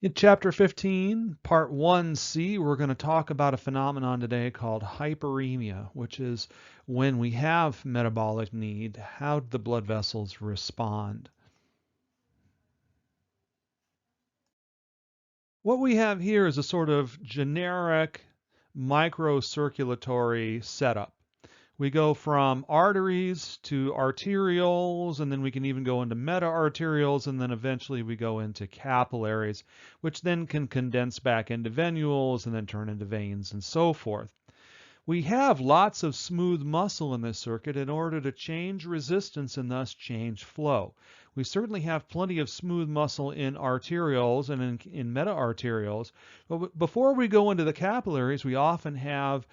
In Chapter 15, Part 1C, we're going to talk about a phenomenon today called hyperemia, which is when we have metabolic need, how do the blood vessels respond? What we have here is a sort of generic microcirculatory setup. We go from arteries to arterioles, and then we can even go into meta-arterioles, and then eventually we go into capillaries, which then can condense back into venules and then turn into veins and so forth. We have lots of smooth muscle in this circuit in order to change resistance and thus change flow. We certainly have plenty of smooth muscle in arterioles and in meta-arterioles, but before we go into the capillaries, we often have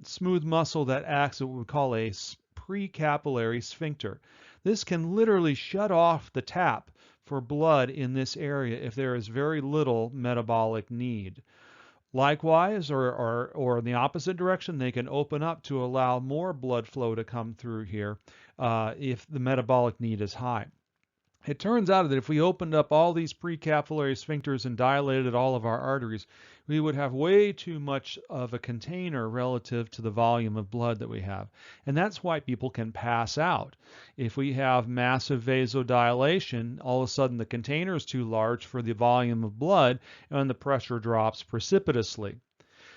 smooth muscle that acts at what we call a precapillary sphincter. This can literally shut off the tap for blood in this area if there is very little metabolic need. Likewise, or in the opposite direction, they can open up to allow more blood flow to come through here if the metabolic need is high. It turns out that if we opened up all these precapillary sphincters and dilated all of our arteries, we would have way too much of a container relative to the volume of blood that we have. And that's why people can pass out. If we have massive vasodilation, all of a sudden the container is too large for the volume of blood and the pressure drops precipitously.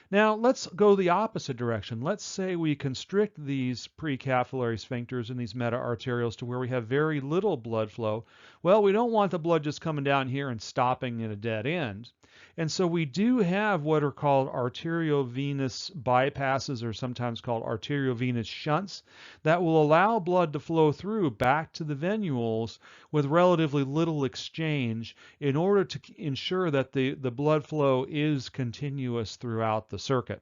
Now, let's go the opposite direction. Let's say we constrict these precapillary sphincters and these meta-arterioles to where we have very little blood flow. Well, we don't want the blood just coming down here and stopping at a dead end. And so we do have what are called arteriovenous bypasses, or sometimes called arteriovenous shunts, that will allow blood to flow through back to the venules with relatively little exchange in order to ensure that the blood flow is continuous throughout the circuit.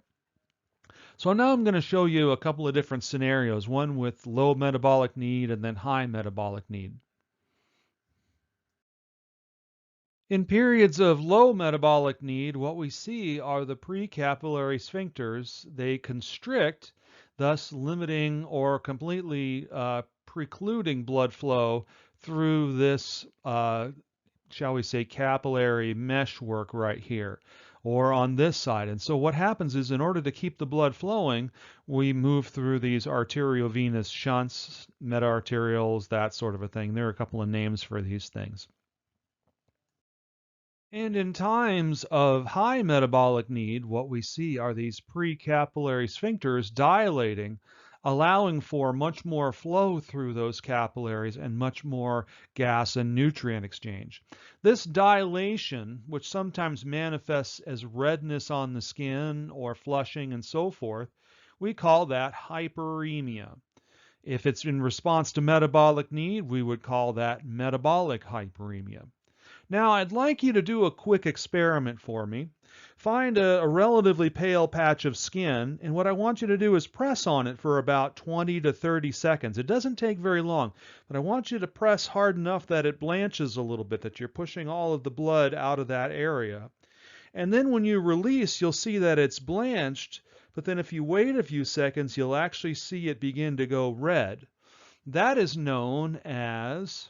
So now I'm going to show you a couple of different scenarios, one with low metabolic need and then high metabolic need. In periods of low metabolic need, what we see are the precapillary sphincters. They constrict, thus limiting or completely precluding blood flow through this, shall we say, capillary meshwork right here, or on this side. And so what happens is, in order to keep the blood flowing, we move through these arteriovenous shunts, meta-arterioles, that sort of a thing. There are a couple of names for these things. And in times of high metabolic need, what we see are these precapillary sphincters dilating, allowing for much more flow through those capillaries and much more gas and nutrient exchange. This dilation, which sometimes manifests as redness on the skin or flushing and so forth, we call that hyperemia. If it's in response to metabolic need, we would call that metabolic hyperemia. Now, I'd like you to do a quick experiment for me. Find a relatively pale patch of skin, and what I want you to do is press on it for about 20 to 30 seconds. It doesn't take very long, but I want you to press hard enough that it blanches a little bit, that you're pushing all of the blood out of that area. And then when you release, you'll see that it's blanched, but then if you wait a few seconds, you'll actually see it begin to go red. That is known as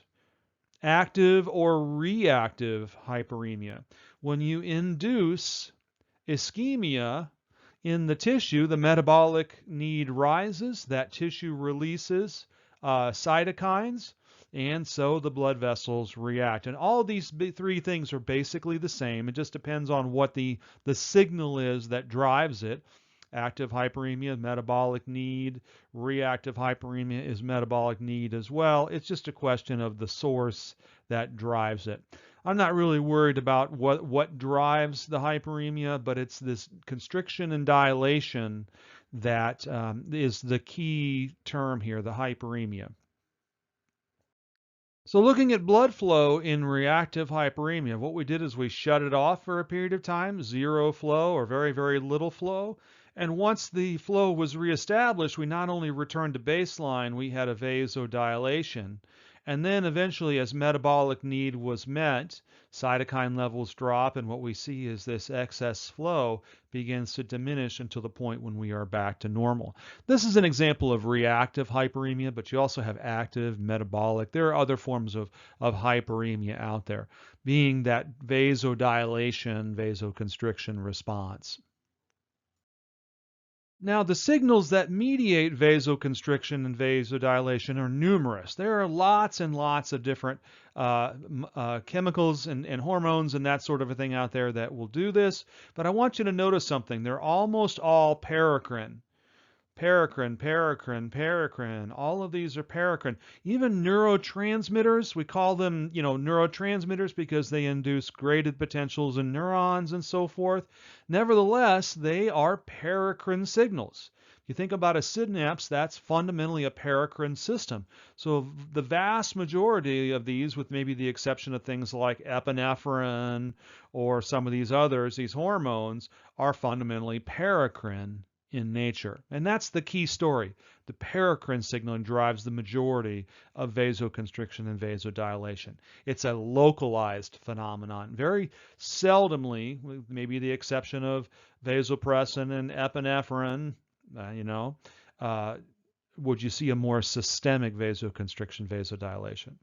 active or reactive hyperemia. When you induce ischemia in the tissue, the metabolic need rises, that tissue releases cytokines, and so the blood vessels react. And all of these three things are basically the same. It just depends on what the signal is that drives it. Active hyperemia, metabolic need. Reactive hyperemia is metabolic need as well. It's just a question of the source that drives it. I'm not really worried about what drives the hyperemia, but it's this constriction and dilation that is the key term here, the hyperemia. So looking at blood flow in reactive hyperemia, what we did is we shut it off for a period of time, zero flow or very, very little flow. And once the flow was reestablished, we not only returned to baseline, we had a vasodilation. And then eventually, as metabolic need was met, cytokine levels drop, and what we see is this excess flow begins to diminish until the point when we are back to normal. This is an example of reactive hyperemia, but you also have active, metabolic. There are other forms of hyperemia out there, being that vasodilation, vasoconstriction response. Now, the signals that mediate vasoconstriction and vasodilation are numerous. There are lots and lots of different chemicals and hormones and that sort of a thing out there that will do this, but I want you to notice something. They're almost all paracrine. Paracrine, paracrine, paracrine. All of these are paracrine. Even neurotransmitters, we call them, neurotransmitters because they induce graded potentials in neurons and so forth. Nevertheless, they are paracrine signals. If you think about a synapse, that's fundamentally a paracrine system. So the vast majority of these, with maybe the exception of things like epinephrine or some of these others, these hormones, are fundamentally paracrine in nature. And that's the key story. The paracrine signaling drives the majority of vasoconstriction and vasodilation. It's a localized phenomenon. Very seldomly, with maybe the exception of vasopressin and epinephrine, would you see a more systemic vasoconstriction, vasodilation.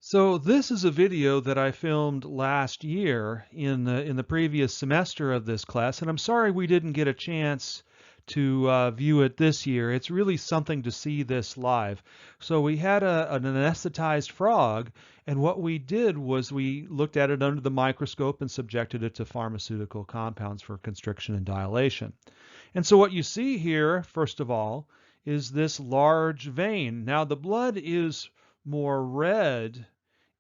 So this is a video that I filmed last year in the previous semester of this class, and I'm sorry we didn't get a chance to view it this year. It's really something to see this live. So we had an anesthetized frog, and what we did was we looked at it under the microscope and subjected it to pharmaceutical compounds for constriction and dilation. And so what you see here, first of all, is this large vein. Now the blood is more red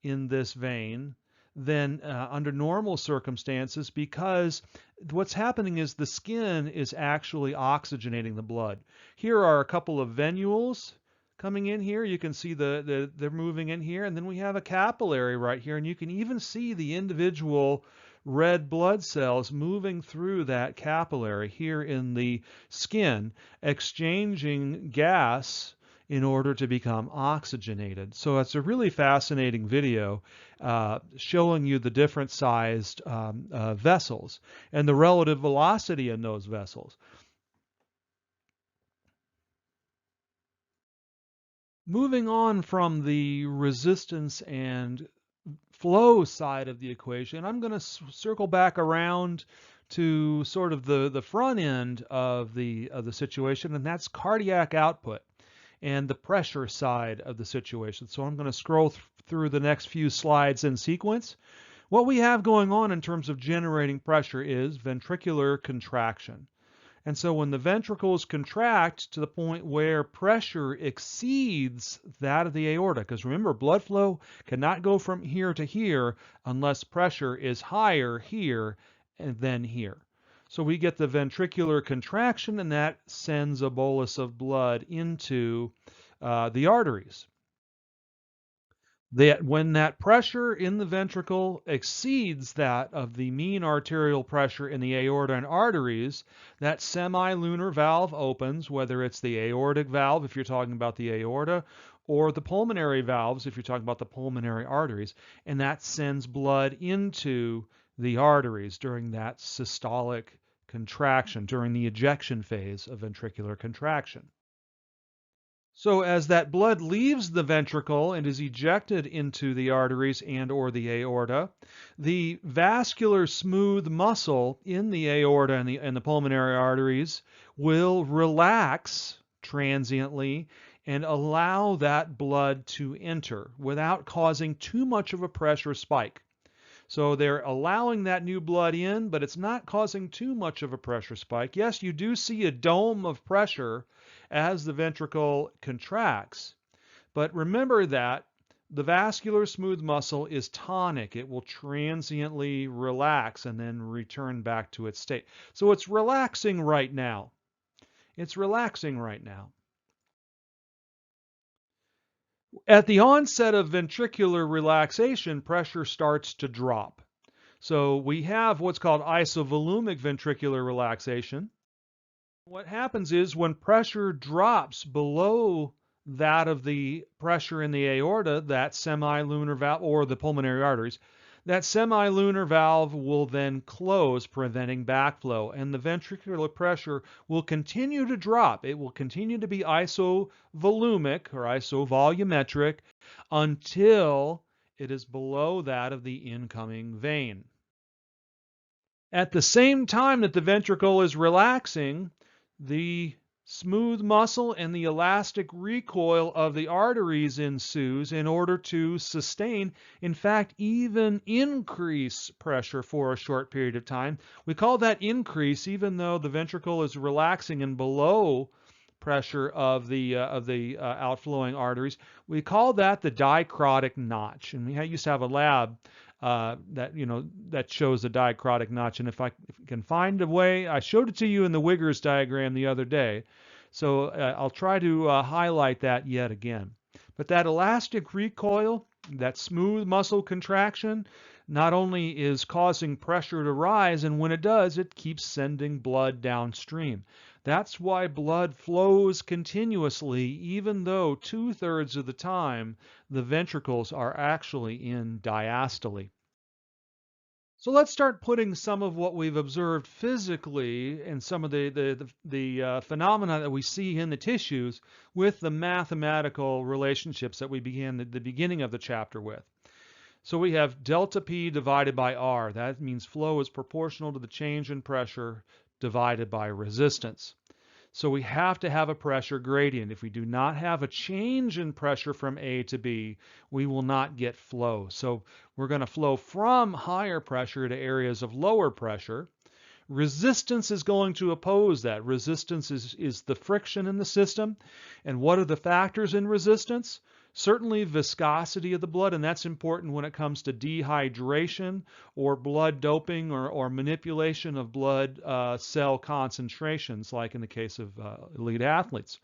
in this vein than under normal circumstances, because what's happening is the skin is actually oxygenating the blood. Here are a couple of venules coming in here. You can see they're moving in here, and then we have a capillary right here, and you can even see the individual red blood cells moving through that capillary here in the skin, exchanging gas in order to become oxygenated. So it's a really fascinating video showing you the different sized vessels and the relative velocity in those vessels. Moving on from the resistance and flow side of the equation, I'm going to circle back around to sort of the front end of the situation, and that's cardiac output and the pressure side of the situation. So I'm going to scroll through the next few slides in sequence. What we have going on in terms of generating pressure is ventricular contraction. And so when the ventricles contract to the point where pressure exceeds that of the aorta, because remember, blood flow cannot go from here to here unless pressure is higher here and then here. So we get the ventricular contraction, and that sends a bolus of blood into the arteries. When that pressure in the ventricle exceeds that of the mean arterial pressure in the aorta and arteries, that semilunar valve opens, whether it's the aortic valve if you're talking about the aorta, or the pulmonary valves if you're talking about the pulmonary arteries, and that sends blood into the arteries during that systolic contraction, during the ejection phase of ventricular contraction. So as that blood leaves the ventricle and is ejected into the arteries and or the aorta, the vascular smooth muscle in the aorta and the pulmonary arteries will relax transiently and allow that blood to enter without causing too much of a pressure spike. So they're allowing that new blood in, but it's not causing too much of a pressure spike. Yes, you do see a dome of pressure as the ventricle contracts, but remember that the vascular smooth muscle is tonic. It will transiently relax and then return back to its state. So it's relaxing right now. It's relaxing right now. At the onset of ventricular relaxation, pressure starts to drop. So we have what's called isovolumic ventricular relaxation. What happens is when pressure drops below that of the pressure in the aorta, that semilunar valve, or the pulmonary arteries, that semilunar valve will then close, preventing backflow, and the ventricular pressure will continue to drop. It will continue to be isovolumic or isovolumetric until it is below that of the incoming vein. At the same time that the ventricle is relaxing, the smooth muscle and the elastic recoil of the arteries ensues in order to sustain, in fact, even increase pressure for a short period of time. We call that increase even though the ventricle is relaxing and below pressure of the outflowing arteries. We call that the dicrotic notch. And we used to have a lab that shows the dicrotic notch. And if I can find a way, I showed it to you in the Wiggers diagram the other day. So I'll try to highlight that yet again. But that elastic recoil, that smooth muscle contraction, not only is causing pressure to rise, and when it does, it keeps sending blood downstream. That's why blood flows continuously, even though 2/3 of the time the ventricles are actually in diastole. So let's start putting some of what we've observed physically and some of the phenomena that we see in the tissues with the mathematical relationships that we began at the beginning of the chapter with. So we have delta P divided by R. That means flow is proportional to the change in pressure divided by resistance. So we have to have a pressure gradient. If we do not have a change in pressure from A to B, we will not get flow. So we're going to flow from higher pressure to areas of lower pressure. Resistance is going to oppose that. Resistance is the friction in the system. And what are the factors in resistance? Certainly viscosity of the blood, and that's important when it comes to dehydration or blood doping or manipulation of blood cell concentrations, like in the case of elite athletes.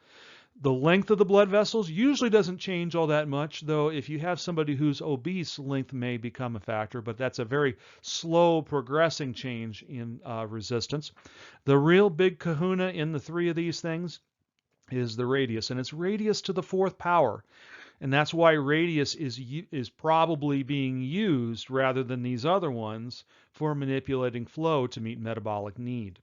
The length of the blood vessels usually doesn't change all that much, though if you have somebody who's obese, length may become a factor, but that's a very slow progressing change in resistance. The real big kahuna in the three of these things is the radius, and it's radius to the fourth power. And that's why radius is probably being used rather than these other ones for manipulating flow to meet metabolic need.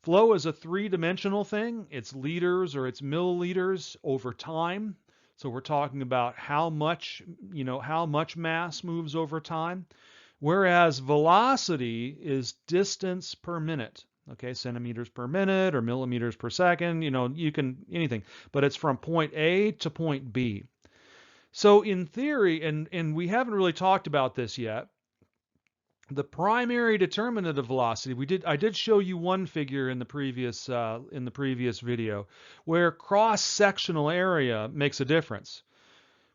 Flow is a three-dimensional thing. It's liters or it's milliliters over time. So we're talking about how much mass moves over time. Whereas velocity is distance per minute. Okay, centimeters per minute or millimeters per second, you can anything, but it's from point A to point B. So in theory, and we haven't really talked about this yet, the primary determinant of velocity, I did show you one figure in the previous video where cross-sectional area makes a difference.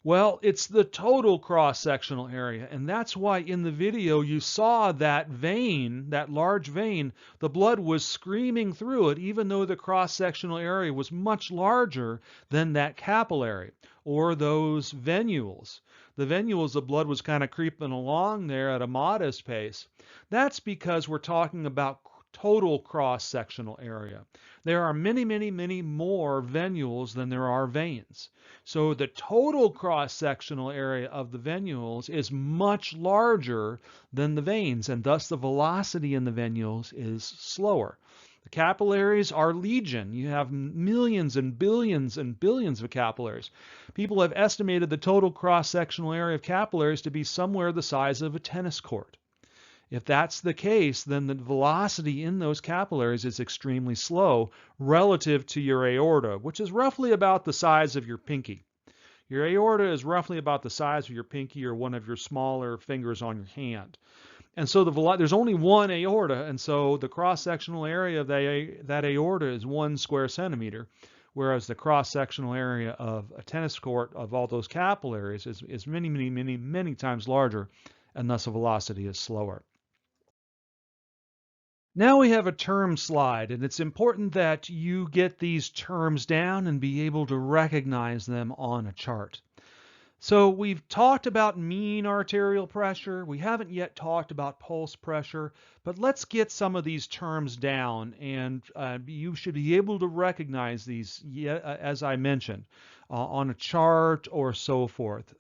Well, it's the total cross-sectional area, and that's why in the video you saw that vein, that large vein, the blood was screaming through it even though the cross-sectional area was much larger than that capillary or those venules. The venules, the blood was kind of creeping along there at a modest pace. That's because we're talking about total cross-sectional area. There are many, many, many more venules than there are veins. So the total cross-sectional area of the venules is much larger than the veins, and thus the velocity in the venules is slower. The capillaries are legion. You have millions and billions of capillaries. People have estimated the total cross-sectional area of capillaries to be somewhere the size of a tennis court. If that's the case, then the velocity in those capillaries is extremely slow relative to your aorta, which is roughly about the size of your pinky. Your aorta is roughly about the size of your pinky or one of your smaller fingers on your hand. And so there's only one aorta, and so the cross-sectional area of that aorta is 1 square centimeter, whereas the cross-sectional area of a tennis court of all those capillaries is many, many, many, many times larger, and thus the velocity is slower. Now we have a term slide, and it's important that you get these terms down and be able to recognize them on a chart. So we've talked about mean arterial pressure. We haven't yet talked about pulse pressure, but let's get some of these terms down, and you should be able to recognize these, as I mentioned. on a chart or so forth.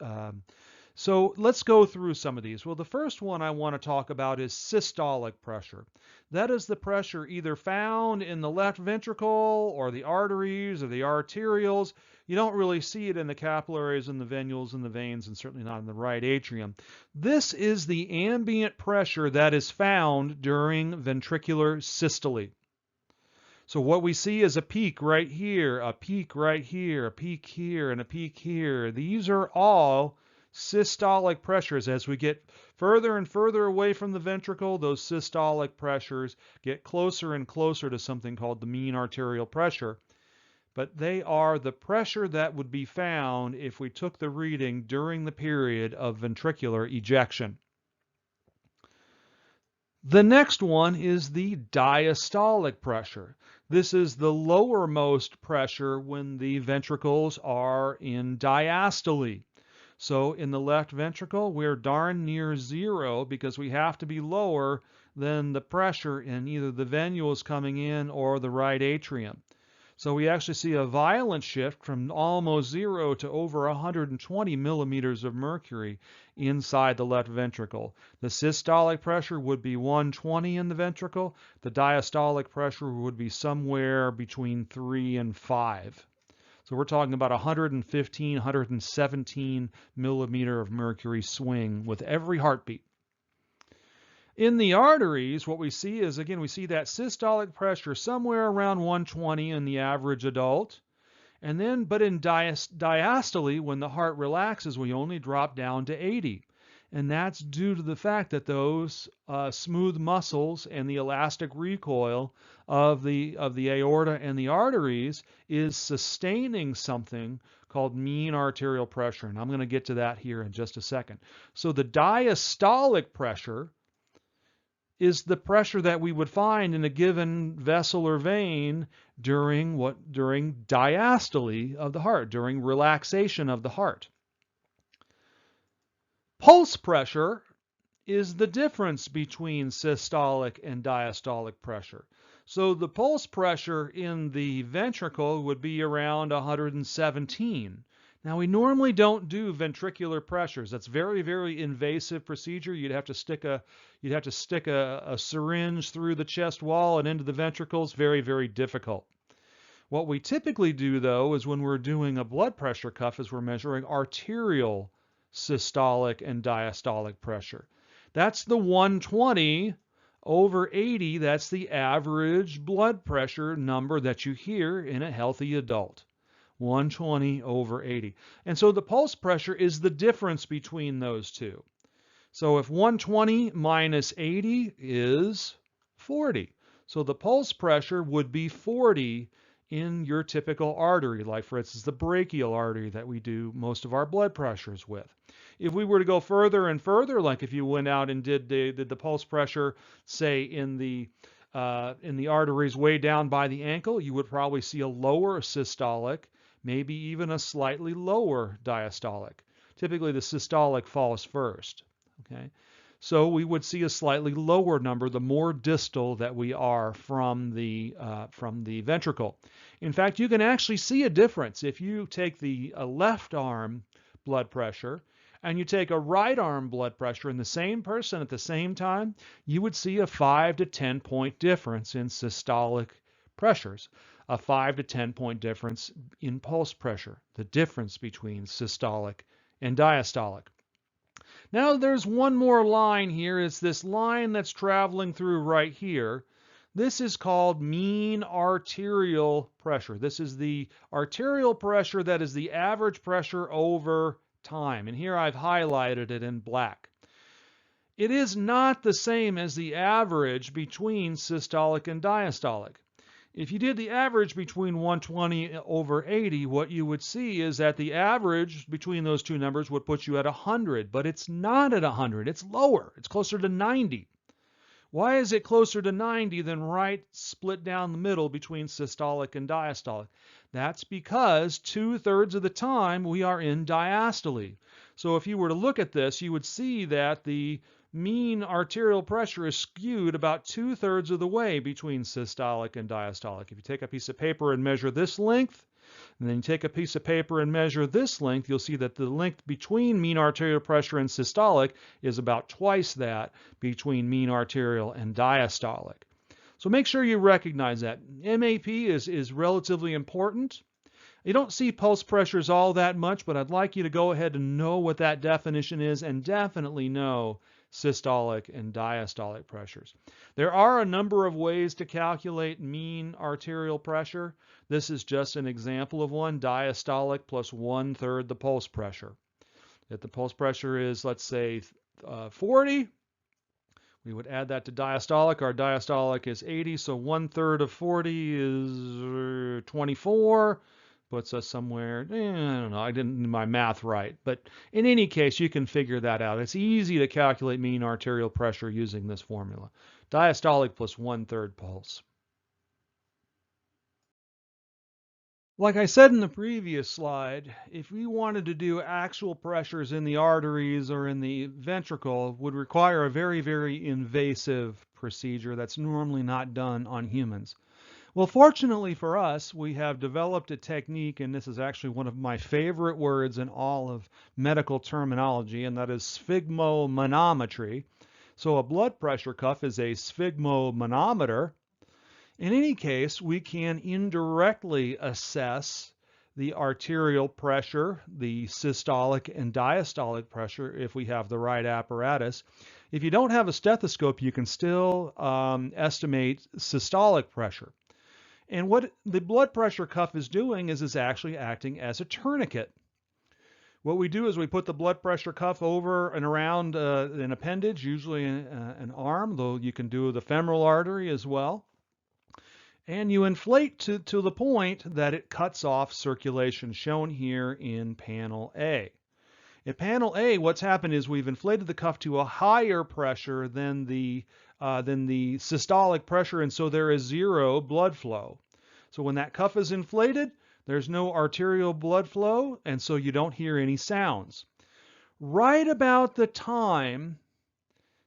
So let's go through some of these. Well, the first one I want to talk about is systolic pressure. That is the pressure either found in the left ventricle or the arteries or the arterioles. You don't really see it in the capillaries and the venules and the veins, and certainly not in the right atrium. This is the ambient pressure that is found during ventricular systole. So what we see is a peak right here, a peak right here, a peak here, and a peak here. These are all systolic pressures. As we get further and further away from the ventricle, those systolic pressures get closer and closer to something called the mean arterial pressure. But they are the pressure that would be found if we took the reading during the period of ventricular ejection. The next one is the diastolic pressure. This is the lowermost pressure when the ventricles are in diastole. So in the left ventricle, we're darn near zero because we have to be lower than the pressure in either the venules coming in or the right atrium. So we actually see a violent shift from almost zero to over 120 millimeters of mercury inside the left ventricle. The systolic pressure would be 120 in the ventricle. The diastolic pressure would be somewhere between 3 and 5. So we're talking about 115, 117 millimeter of mercury swing with every heartbeat. In the arteries, what we see is, again, we see that systolic pressure somewhere around 120 in the average adult. And then, but in diastole, when the heart relaxes, we only drop down to 80. And that's due to the fact that those smooth muscles and the elastic recoil of the aorta and the arteries is sustaining something called mean arterial pressure. And I'm going to get to that here in just a second. So the diastolic pressure is the pressure that we would find in a given vessel or vein during diastole of the heart, during relaxation of the heart. Pulse pressure is the difference between systolic and diastolic pressure. So the pulse pressure in the ventricle would be around 117. Now, we normally don't do ventricular pressures. That's very, very invasive procedure. You'd have to stick a syringe through the chest wall and into the ventricles. Very, very difficult. What we typically do, though, is when we're doing a blood pressure cuff, is we're measuring arterial systolic and diastolic pressure. That's the 120 over 80. That's the average blood pressure number that you hear in a healthy adult. 120 over 80. And so the pulse pressure is the difference between those two. So if 120 minus 80 is 40. So the pulse pressure would be 40 in your typical artery, like for instance the brachial artery that we do most of our blood pressures with. If we were to go further and further, like if you went out and did the pulse pressure, say in the arteries way down by the ankle, you would probably see a lower systolic, maybe even a slightly lower diastolic. Typically the systolic falls first. Okay, so we would see a slightly lower number the more distal that we are from the ventricle. In fact, you can actually see a difference if you take the left arm blood pressure and you take a right arm blood pressure in the same person at the same time. You would see a 5 to 10 point difference in systolic pressures, a 5 to 10 point difference in pulse pressure, the difference between systolic and diastolic. Now there's one more line here. It's this line that's traveling through right here. This is called mean arterial pressure. This is the arterial pressure that is the average pressure over time. And here I've highlighted it in black. It is not the same as the average between systolic and diastolic. If you did the average between 120 over 80, what you would see is that the average between those two numbers would put you at 100, but it's not at 100. It's lower. It's closer to 90. Why is it closer to 90 than right split down the middle between systolic and diastolic? That's because 2/3 of the time we are in diastole. So if you were to look at this, you would see that the mean arterial pressure is skewed about 2/3 of the way between systolic and diastolic. If you take a piece of paper and measure this length, And then you take a piece of paper and measure this length, you'll see that the length between mean arterial pressure and systolic is about twice that between mean arterial and diastolic. So make sure you recognize that. MAP is relatively important. You don't see pulse pressures all that much, but I'd like you to go ahead and know what that definition is and definitely know systolic and diastolic pressures. There are a number of ways to calculate mean arterial pressure. This is just an example of one, diastolic plus 1/3 the pulse pressure. If the pulse pressure is, let's say, 40, we would add that to diastolic. Our diastolic is 80, so 1/3 of 40 is 24. Puts us somewhere, I don't know, I didn't do my math right. But in any case, you can figure that out. It's easy to calculate mean arterial pressure using this formula. Diastolic plus 1/3 pulse. Like I said in the previous slide, if we wanted to do actual pressures in the arteries or in the ventricle, would require a very, very invasive procedure that's normally not done on humans. Well, fortunately for us, we have developed a technique, and this is actually one of my favorite words in all of medical terminology, and that is SPHYGMOMANOMETRY. So a blood pressure cuff is a sphygmomanometer. In any case, we can indirectly assess the arterial pressure, the systolic and diastolic pressure if we have the right apparatus. If you don't have a stethoscope, you can still estimate systolic pressure. And what the blood pressure cuff is doing is actually acting as a tourniquet. What we do is we put the blood pressure cuff over and around an appendage, usually an arm, though you can do the femoral artery as well. And you inflate to the point that it cuts off circulation, shown here in panel A. In panel A, what's happened is we've inflated the cuff to a higher pressure than the systolic pressure, and so there is zero blood flow. So when that cuff is inflated, there's no arterial blood flow, and so you don't hear any sounds. Right about the time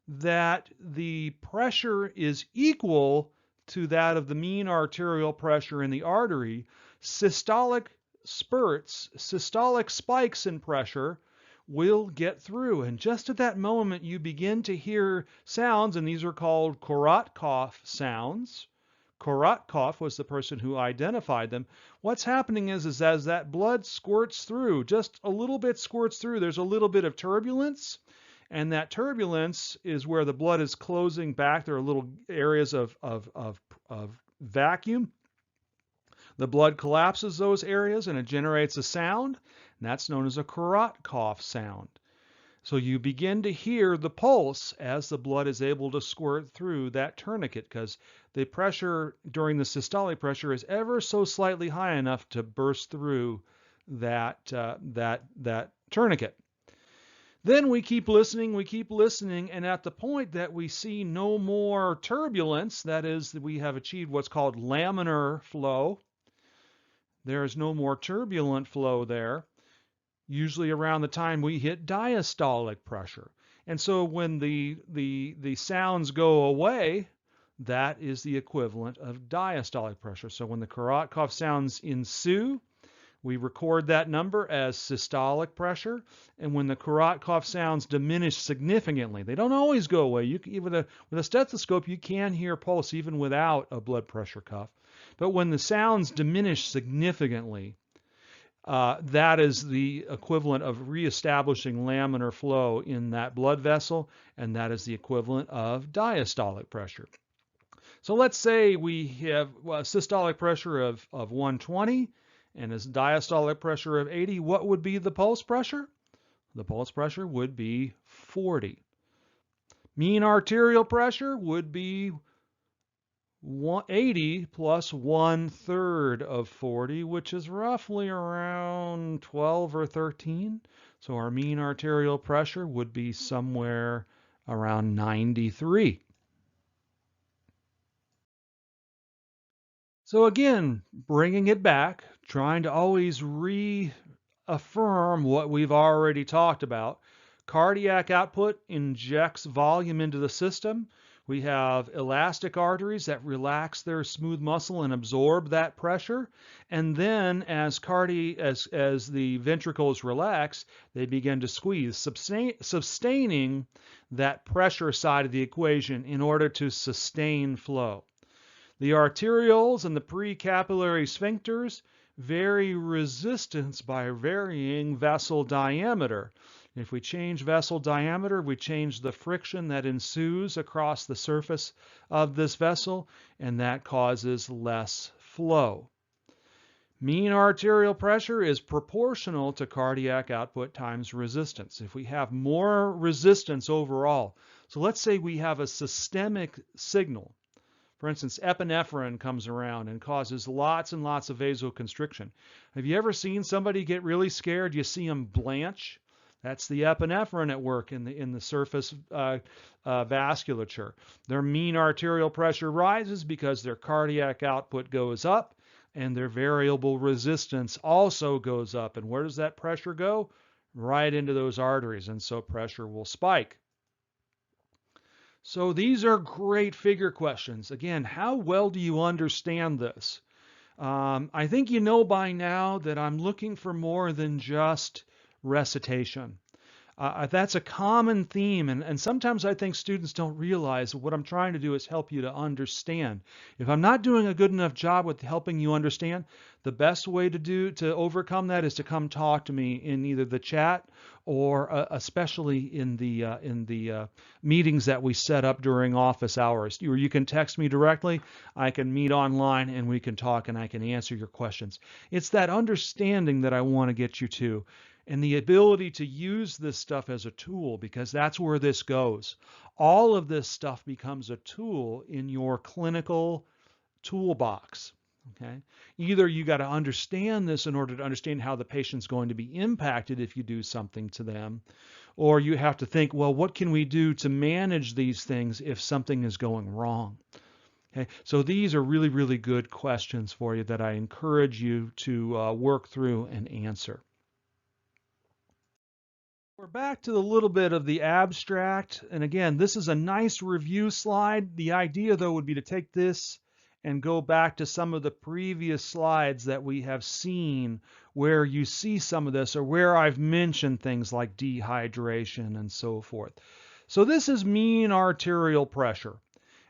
that the pressure is equal to that of the mean arterial pressure in the artery, systolic spurts, systolic spikes in pressure will get through. And just at that moment, you begin to hear sounds, and these are called Korotkov sounds. Korotkov was the person who identified them. What's happening is as that blood squirts through, just a little bit squirts through, there's a little bit of turbulence. And that turbulence is where the blood is closing back. There are little areas of vacuum. The blood collapses those areas and it generates a sound, and that's known as a Korotkov sound. So you begin to hear the pulse as the blood is able to squirt through that tourniquet, because the pressure during the systolic pressure is ever so slightly high enough to burst through that tourniquet. Then we keep listening, and at the point that we see no more turbulence, that is, we have achieved what's called laminar flow. There is no more turbulent flow there, usually around the time we hit diastolic pressure. And so when the sounds go away, that is the equivalent of diastolic pressure. So when the Korotkov sounds ensue, we record that number as systolic pressure, and when the Korotkov sounds diminish significantly, they don't always go away. With a stethoscope, you can hear pulse even without a blood pressure cuff. But when the sounds diminish significantly, that is the equivalent of reestablishing laminar flow in that blood vessel, and that is the equivalent of diastolic pressure. So let's say we have a systolic pressure of 120, and a diastolic pressure of 80, what would be the pulse pressure? The pulse pressure would be 40. Mean arterial pressure would be 80 plus 1/3 of 40, which is roughly around 12 or 13. So our mean arterial pressure would be somewhere around 93. So again, bringing it back, trying to always reaffirm what we've already talked about. Cardiac output injects volume into the system. We have elastic arteries that relax their smooth muscle and absorb that pressure. And then as the ventricles relax, they begin to squeeze, sustaining that pressure side of the equation in order to sustain flow. The arterioles and the precapillary sphincters vary resistance by varying vessel diameter. If we change vessel diameter, we change the friction that ensues across the surface of this vessel, and that causes less flow. Mean arterial pressure is proportional to cardiac output times resistance. If we have more resistance overall, so let's say we have a systemic signal. For instance, epinephrine comes around and causes lots and lots of vasoconstriction. Have you ever seen somebody get really scared? You see them blanch? That's the epinephrine at work in the surface vasculature. Their mean arterial pressure rises because their cardiac output goes up and their variable resistance also goes up. And where does that pressure go? Right into those arteries, and so pressure will spike. So these are great figure questions. Again, how well do you understand this? I think you know by now that I'm looking for more than just recitation. That's a common theme, and sometimes I think students don't realize what I'm trying to do is help you to understand. If I'm not doing a good enough job with helping you understand, the best way to overcome that is to come talk to me in either the chat or especially in the meetings that we set up during office hours. You can text me directly, I can meet online, and we can talk and I can answer your questions. It's that understanding that I want to get you to, and the ability to use this stuff as a tool, because that's where this goes. All of this stuff becomes a tool in your clinical toolbox. Okay? Either you got to understand this in order to understand how the patient's going to be impacted if you do something to them, or you have to think, well, what can we do to manage these things if something is going wrong? Okay, so these are really, really good questions for you that I encourage you to work through and answer. We're back to a little bit of the abstract, and again, this is a nice review slide. The idea, though, would be to take this and go back to some of the previous slides that we have seen where you see some of this, or where I've mentioned things like dehydration and so forth. So this is mean arterial pressure.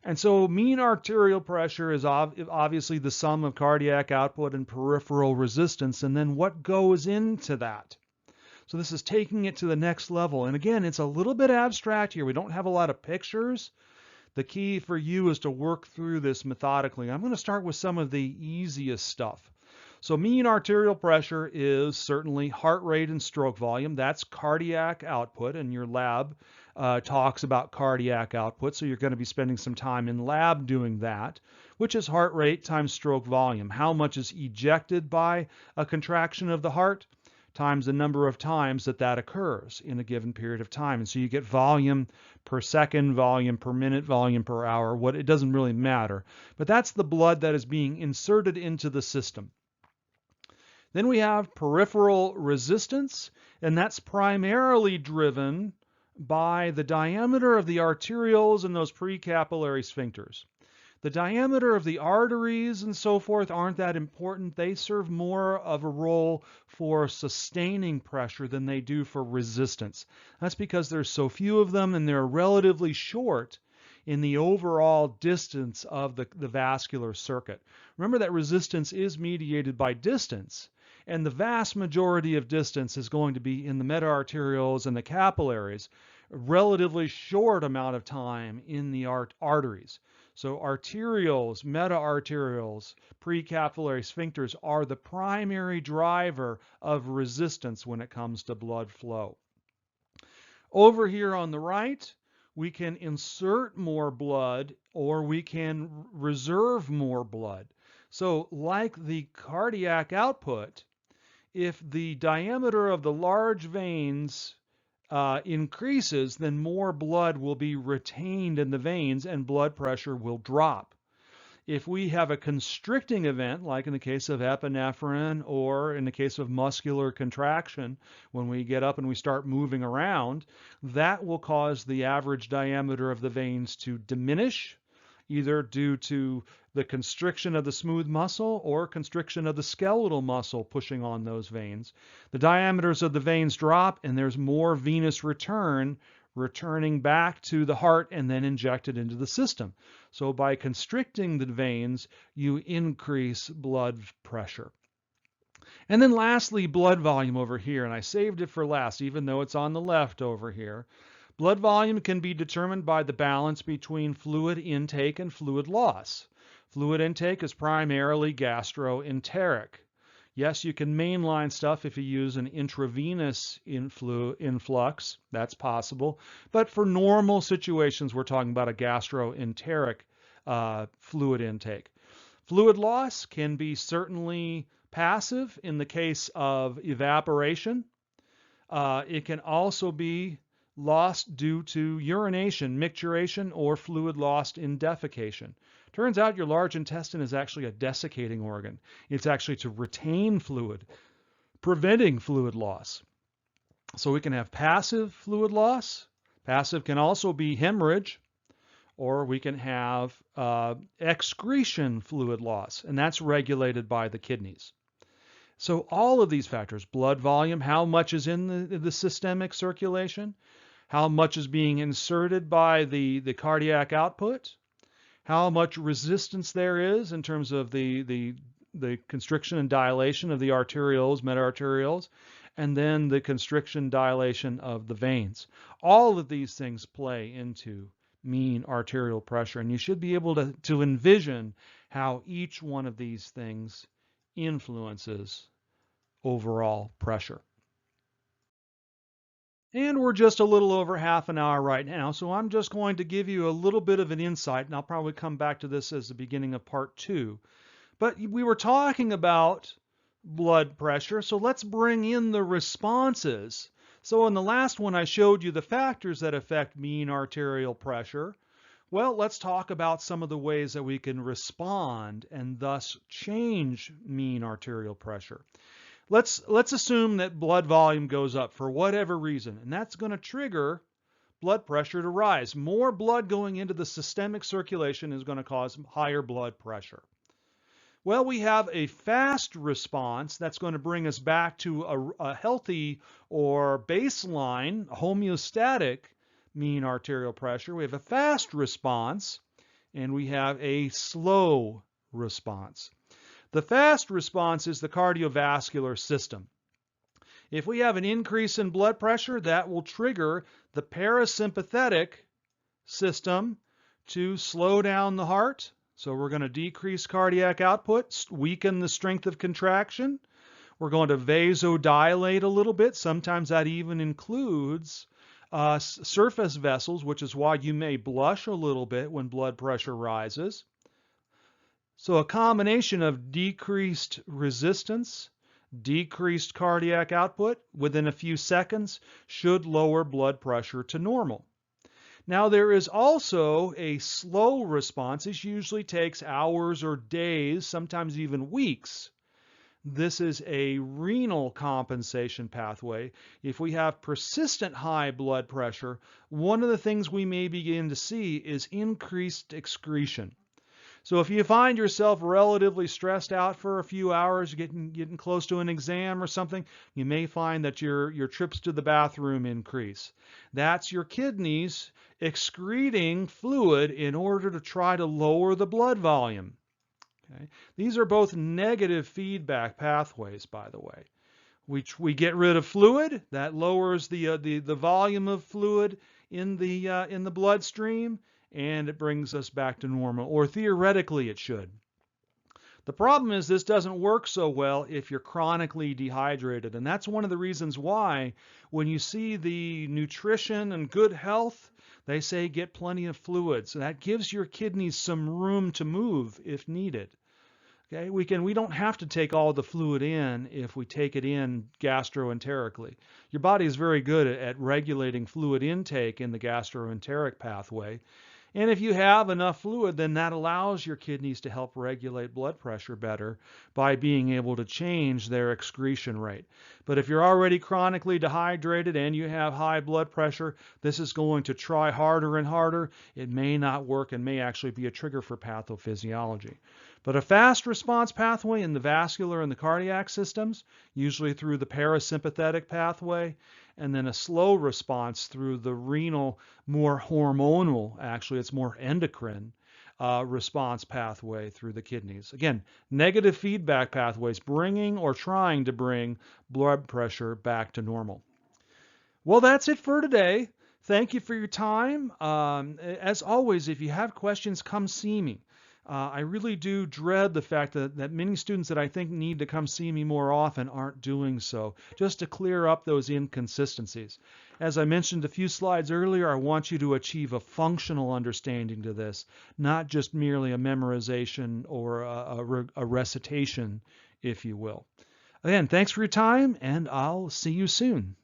And so mean arterial pressure is obviously the sum of cardiac output and peripheral resistance, and then what goes into that. So this is taking it to the next level. And again, it's a little bit abstract here. We don't have a lot of pictures. The key for you is to work through this methodically. I'm going to start with some of the easiest stuff. So mean arterial pressure is certainly heart rate and stroke volume. That's cardiac output, and your lab talks about cardiac output. So you're going to be spending some time in lab doing that, which is heart rate times stroke volume. How much is ejected by a contraction of the heart times the number of times that occurs in a given period of time. And so you get volume per second, volume per minute, volume per hour. It doesn't really matter. But that's the blood that is being inserted into the system. Then we have peripheral resistance, and that's primarily driven by the diameter of the arterioles and those precapillary sphincters. The diameter of the arteries and so forth aren't that important. They serve more of a role for sustaining pressure than they do for resistance. That's because there's so few of them and they're relatively short in the overall distance of the vascular circuit. Remember that resistance is mediated by distance, and the vast majority of distance is going to be in the meta-arterioles and the capillaries, a relatively short amount of time in the arteries. So arterioles, meta-arterioles, precapillary sphincters are the primary driver of resistance when it comes to blood flow. Over here on the right, we can insert more blood or we can reserve more blood. So like the cardiac output, if the diameter of the large veins increases, then more blood will be retained in the veins and blood pressure will drop. If we have a constricting event, like in the case of epinephrine or in the case of muscular contraction, when we get up and we start moving around, that will cause the average diameter of the veins to diminish, either due to the constriction of the smooth muscle or constriction of the skeletal muscle pushing on those veins. The diameters of the veins drop and there's more venous returning back to the heart and then injected into the system. So by constricting the veins, you increase blood pressure. And then lastly, blood volume over here, and I saved it for last, even though it's on the left over here. Blood volume can be determined by the balance between fluid intake and fluid loss. Fluid intake is primarily gastroenteric. Yes, you can mainline stuff if you use an intravenous influx. That's possible. But for normal situations, we're talking about a gastroenteric fluid intake. Fluid loss can be certainly passive in the case of evaporation. It can also be lost due to urination, micturition, or fluid lost in defecation. Turns out your large intestine is actually a desiccating organ. It's actually to retain fluid, preventing fluid loss. So we can have passive fluid loss. Passive can also be hemorrhage, or we can have excretion fluid loss, and that's regulated by the kidneys. So all of these factors, blood volume, how much is in the systemic circulation, how much is being inserted by the cardiac output, how much resistance there is in terms of the constriction and dilation of the arterioles, meta-arterioles, and then the constriction dilation of the veins. All of these things play into mean arterial pressure, and you should be able to envision how each one of these things influences overall pressure. And we're just a little over half an hour right now, so I'm just going to give you a little bit of an insight, and I'll probably come back to this as the beginning of part 2. But we were talking about blood pressure, so let's bring in the responses. So in the last one, I showed you the factors that affect mean arterial pressure. Well, let's talk about some of the ways that we can respond and thus change mean arterial pressure. Let's assume that blood volume goes up for whatever reason, and that's going to trigger blood pressure to rise. More blood going into the systemic circulation is going to cause higher blood pressure. Well, we have a fast response that's going to bring us back to a healthy or baseline homeostatic mean arterial pressure. We have a fast response, and we have a slow response. The fast response is the cardiovascular system. If we have an increase in blood pressure, that will trigger the parasympathetic system to slow down the heart. So we're going to decrease cardiac output, weaken the strength of contraction. We're going to vasodilate a little bit. Sometimes that even includes surface vessels, which is why you may blush a little bit when blood pressure rises. So a combination of decreased resistance, decreased cardiac output within a few seconds should lower blood pressure to normal. Now there is also a slow response. This usually takes hours or days, sometimes even weeks. This is a renal compensation pathway. If we have persistent high blood pressure, one of the things we may begin to see is increased excretion. So if you find yourself relatively stressed out for a few hours, getting close to an exam or something, you may find that your trips to the bathroom increase. That's your kidneys excreting fluid in order to try to lower the blood volume. Okay? These are both negative feedback pathways, by the way. We get rid of fluid, that lowers the volume of fluid in the bloodstream, and it brings us back to normal, or theoretically it should. The problem is this doesn't work so well if you're chronically dehydrated, and that's one of the reasons why when you see the nutrition and good health, they say get plenty of fluids. So that gives your kidneys some room to move if needed. Okay, we don't have to take all the fluid in if we take it in gastroenterically. Your body is very good at regulating fluid intake in the gastroenteric pathway. And if you have enough fluid, then that allows your kidneys to help regulate blood pressure better by being able to change their excretion rate. But if you're already chronically dehydrated and you have high blood pressure, this is going to try harder and harder. It may not work and may actually be a trigger for pathophysiology. But a fast response pathway in the vascular and the cardiac systems, usually through the parasympathetic pathway, and then a slow response through the renal, more hormonal, actually it's more endocrine response pathway through the kidneys. Again, negative feedback pathways bringing or trying to bring blood pressure back to normal. Well, that's it for today. Thank you for your time. As always, if you have questions, come see me. I really do dread the fact that many students that I think need to come see me more often aren't doing so, just to clear up those inconsistencies. As I mentioned a few slides earlier, I want you to achieve a functional understanding to this, not just merely a memorization or a recitation, if you will. Again, thanks for your time, and I'll see you soon.